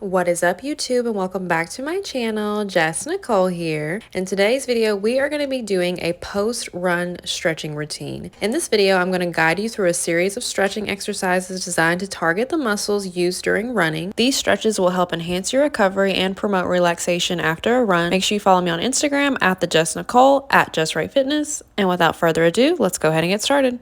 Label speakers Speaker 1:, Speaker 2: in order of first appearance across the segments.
Speaker 1: What is up, YouTube, and welcome back to my channel. Jess Nichole here. In today's video, we are going to be doing a post-run stretching routine. In this video, I'm going to guide you through a series of stretching exercises designed to target the muscles used during running. These stretches will help enhance your recovery and promote relaxation after a run. Make sure you follow me on Instagram at the Jess Nichole, at Jess Right Fitness. And without further ado, let's go ahead and get started.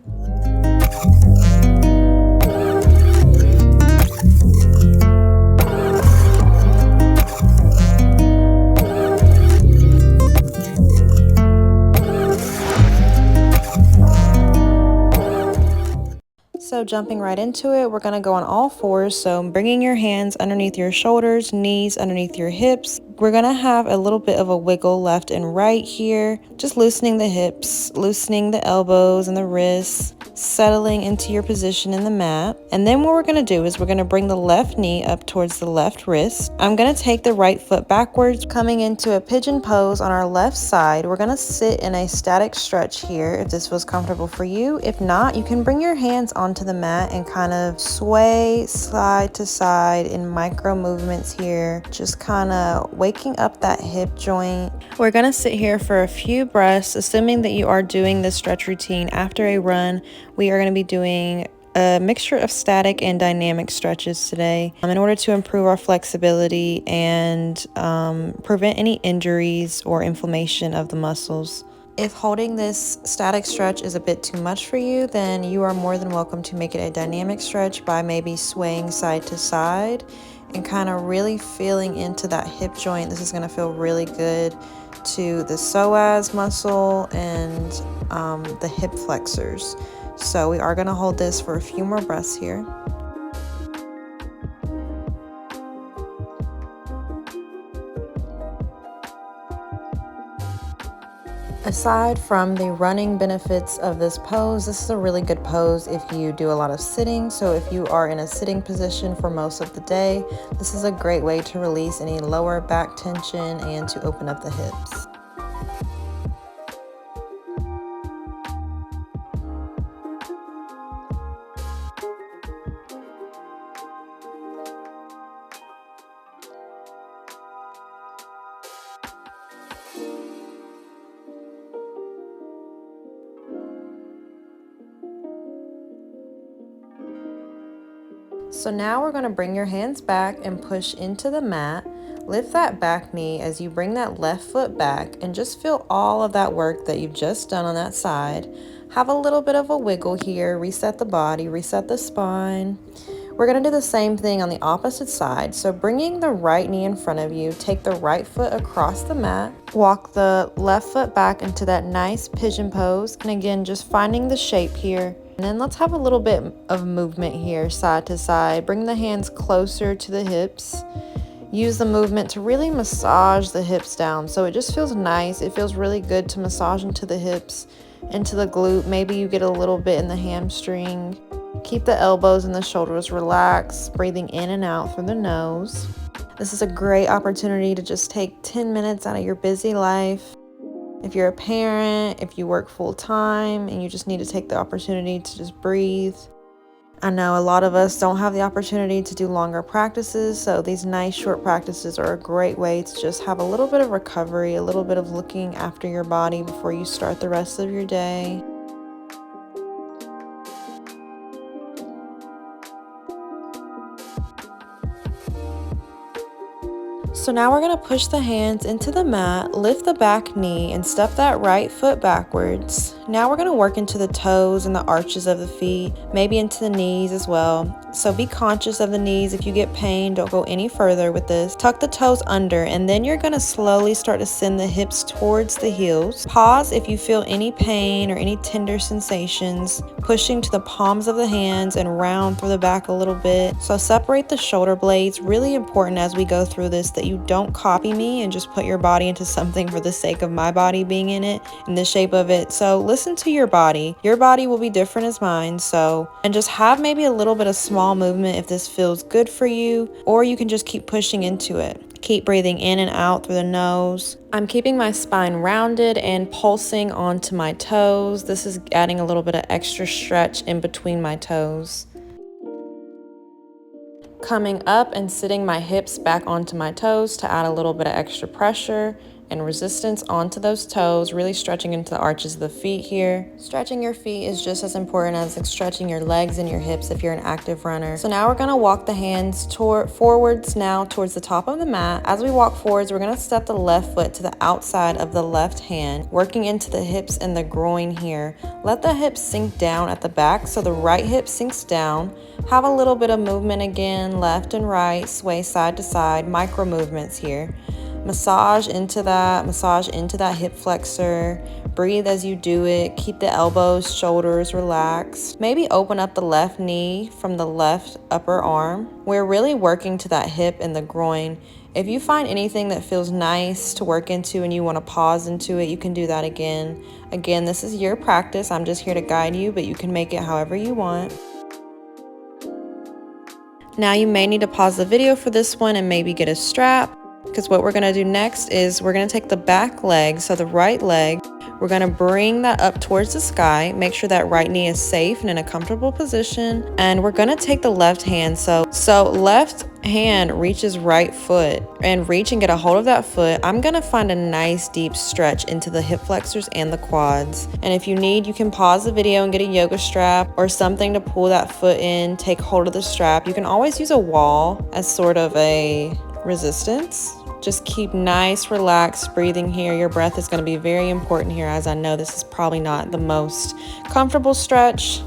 Speaker 1: So jumping right into it, we're going to go on all fours. So bringing your hands underneath your shoulders, knees underneath your hips. We're going to have a little bit of a wiggle left and right here. Just loosening the hips, loosening the elbows and the wrists, settling into your position in the mat. And then what we're going to do is we're going to bring the left knee up towards the left wrist. I'm going to take the right foot backwards, coming into a pigeon pose on our left side. We're going to sit in a static stretch here if this feels comfortable for you. If not, you can bring your hands onto the mat and kind of sway side to side in micro movements here, just kind of waking up that hip joint. We're going to sit here for a few breaths, assuming that you are doing this stretch routine after a run. We are going to be doing a mixture of static and dynamic stretches today in order to improve our flexibility and prevent any injuries or inflammation of the muscles. If holding this static stretch is a bit too much for you, then you are more than welcome to make it a dynamic stretch by maybe swaying side to side and kind of really feeling into that hip joint. This is going to feel really good to the psoas muscle and the hip flexors. So we are going to hold this for a few more breaths here. Aside from the running benefits of this pose, this is a really good pose if you do a lot of sitting. So if you are in a sitting position for most of the day, this is a great way to release any lower back tension and to open up the hips. So now we're going to bring your hands back and push into the mat. Lift that back knee as you bring that left foot back and just feel all of that work that you've just done on that side. Have a little bit of a wiggle here, reset the body, reset the spine. We're going to do the same thing on the opposite side. So bringing the right knee in front of you, take the right foot across the mat, walk the left foot back into that nice pigeon pose. And again, just finding the shape here. And then let's have a little bit of movement here, side to side. Bring the hands closer to the hips. Use the movement to really massage the hips down. So it just feels nice. It feels really good to massage into the hips, into the glute. Maybe you get a little bit in the hamstring. Keep the elbows and the shoulders relaxed, breathing in and out through the nose. This is a great opportunity to just take 10 minutes out of your busy life. If you're a parent, if you work full time and you just need to take the opportunity to just breathe. I know a lot of us don't have the opportunity to do longer practices, so these nice short practices are a great way to just have a little bit of recovery, a little bit of looking after your body before you start the rest of your day. So now we're going to push the hands into the mat, lift the back knee, and step that right foot backwards. Now we're going to work into the toes and the arches of the feet, maybe into the knees as well. So be conscious of the knees. If you get pain, don't go any further with this. Tuck the toes under, and then you're going to slowly start to send the hips towards the heels. Pause if you feel any pain or any tender sensations, pushing to the palms of the hands and round through the back a little bit. So separate the shoulder blades. Really important as we go through this that you don't copy me and just put your body into something for the sake of my body being in it, in the shape of it. So listen to your body. Your body will be different as mine. And just have maybe a little bit of small movement if this feels good for you, or you can just keep pushing into it. Keep breathing in and out through the nose. I'm keeping my spine rounded and pulsing onto my toes. This is adding a little bit of extra stretch in between my toes. Coming up and sitting my hips back onto my toes to add a little bit of extra pressure and resistance onto those toes, really stretching into the arches of the feet here. Stretching your feet is just as important as stretching your legs and your hips if you're an active runner. So now we're gonna walk the hands forwards now towards the top of the mat. As we walk forwards, we're gonna step the left foot to the outside of the left hand, working into the hips and the groin here. Let the hips sink down at the back so the right hip sinks down. Have a little bit of movement again, left and right, sway side to side, micro movements here. Massage into that hip flexor. Breathe as you do it. Keep the elbows, shoulders relaxed. Maybe open up the left knee from the left upper arm. We're really working to that hip and the groin. If you find anything that feels nice to work into and you want to pause into it, you can do that again. Again, this is your practice. I'm just here to guide you, but you can make it however you want. Now you may need to pause the video for this one and maybe get a strap, because what we're going to do next is we're going to take the back leg, so the right leg, we're going to bring that up towards the sky. Make sure that right knee is safe and in a comfortable position. And we're going to take the left hand. So left hand reaches right foot, and reach and get a hold of that foot. I'm going to find a nice deep stretch into the hip flexors and the quads. And if you need, you can pause the video and get a yoga strap or something to pull that foot in, take hold of the strap. You can always use a wall as sort of a resistance. Just keep nice, relaxed breathing here. Your breath is going to be very important here, as I know this is probably not the most comfortable stretch.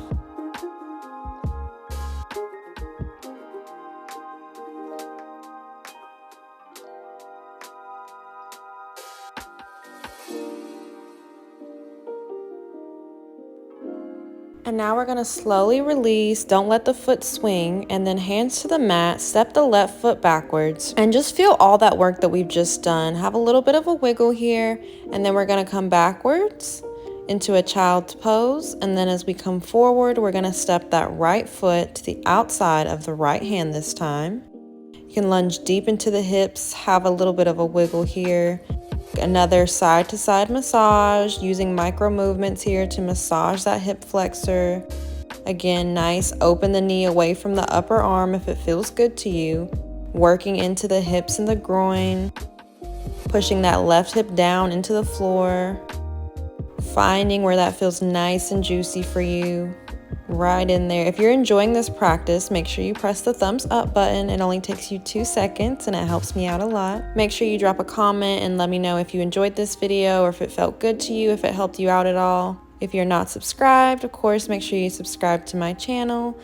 Speaker 1: And now we're going to slowly release, don't let the foot swing, and then hands to the mat, step the left foot backwards, and just feel all that work that we've just done. Have a little bit of a wiggle here, and then we're going to come backwards into a child's pose, and then as we come forward, we're going to step that right foot to the outside of the right hand this time. You can lunge deep into the hips, have a little bit of a wiggle here. Another side to side massage, using micro movements here to massage that hip flexor. Again, nice, open the knee away from the upper arm if it feels good to you. Working into the hips and the groin. Pushing that left hip down into the floor. Finding where that feels nice and juicy for you. Right in there. If you're enjoying this practice, make sure you press the thumbs up button. It only takes you 2 seconds and it helps me out a lot. Make sure you drop a comment and let me know if you enjoyed this video or if it felt good to you, if it helped you out at all. If you're not subscribed, of course, make sure you subscribe to my channel.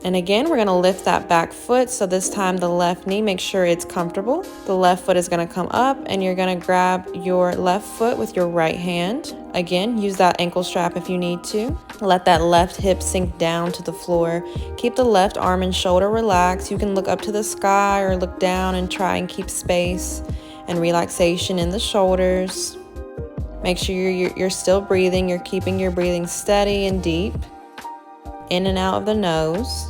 Speaker 1: And again, we're going to lift that back foot. So this time the left knee, make sure it's comfortable. The left foot is going to come up and you're going to grab your left foot with your right hand. Again, use that ankle strap if you need to. Let that left hip sink down to the floor. Keep the left arm and shoulder relaxed. You can look up to the sky or look down and try and keep space and relaxation in the shoulders. Make sure you're still breathing. You're keeping your breathing steady and deep. In and out of the nose.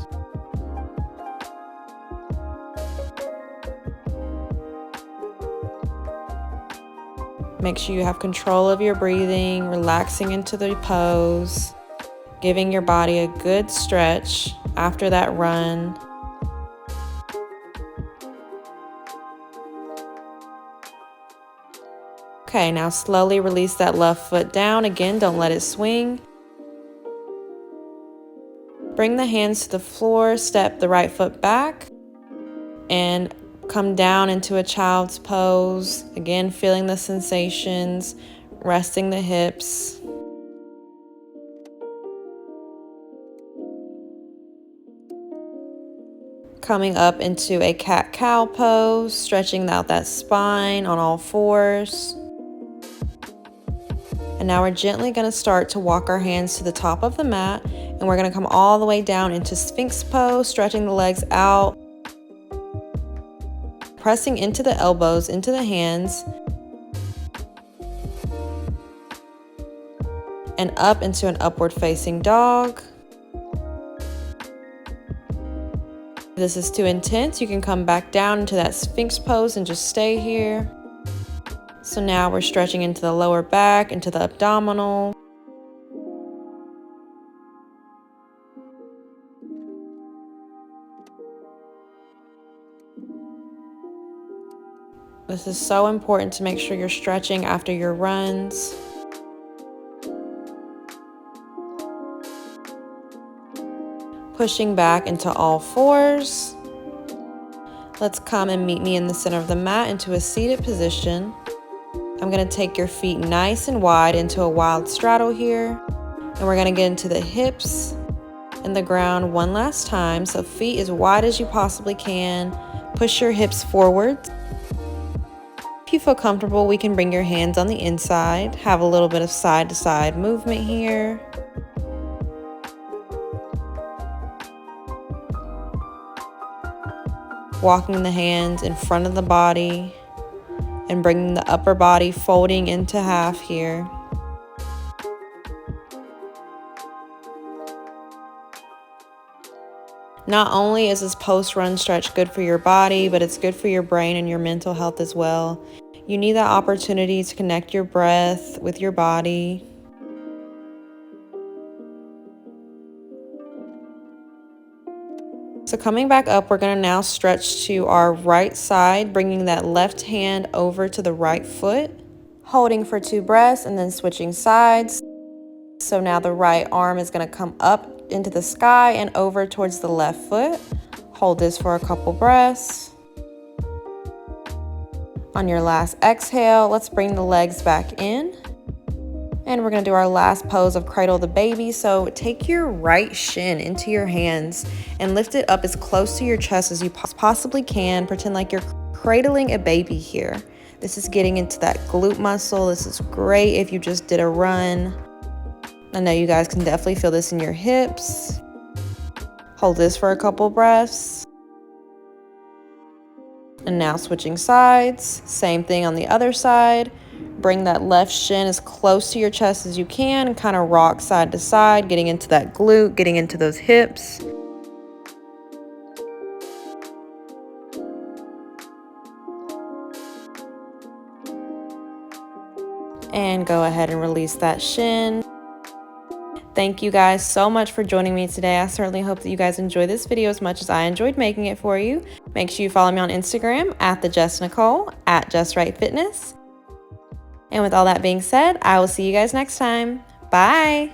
Speaker 1: Make sure you have control of your breathing, relaxing into the pose, giving your body a good stretch after that run. Okay, now slowly release that left foot down. Again, don't let it swing. Bring the hands to the floor, step the right foot back, and come down into a child's pose. Again, feeling the sensations, resting the hips. Coming up into a cat-cow pose, stretching out that spine on all fours. And now we're gently going to start to walk our hands to the top of the mat, and we're going to come all the way down into Sphinx pose, stretching the legs out. Pressing into the elbows, into the hands, and up into an upward facing dog. If this is too intense, you can come back down into that Sphinx pose and just stay here. So now we're stretching into the lower back, into the abdominal. This is so important to make sure you're stretching after your runs. Pushing back into all fours. Let's come and meet me in the center of the mat into a seated position. I'm going to take your feet nice and wide into a wild straddle here. And we're going to get into the hips and the ground one last time. So feet as wide as you possibly can. Push your hips forward. If you feel comfortable, we can bring your hands on the inside. Have a little bit of side to side movement here. Walking the hands in front of the body and bringing the upper body folding into half here. Not only is this post-run stretch good for your body, but it's good for your brain and your mental health as well. You need that opportunity to connect your breath with your body. So coming back up, we're going to now stretch to our right side, bringing that left hand over to the right foot, holding for 2 breaths and then switching sides. So now the right arm is going to come up into the sky and over towards the left foot. Hold this for a couple breaths. On your last exhale, let's bring the legs back in. And we're going to do our last pose of cradle the baby. So take your right shin into your hands and lift it up as close to your chest as you possibly can. Pretend like you're cradling a baby here. This is getting into that glute muscle. This is great if you just did a run. I know you guys can definitely feel this in your hips. Hold this for a couple breaths. And now switching sides. Same thing on the other side. Bring that left shin as close to your chest as you can and kind of rock side to side, getting into that glute, getting into those hips. And go ahead and release that shin. Thank you guys so much for joining me today. I certainly hope that you guys enjoyed this video as much as I enjoyed making it for you. Make sure you follow me on Instagram at the Jess Nichole, at Jess Right Fitness. And with all that being said, I will see you guys next time. Bye.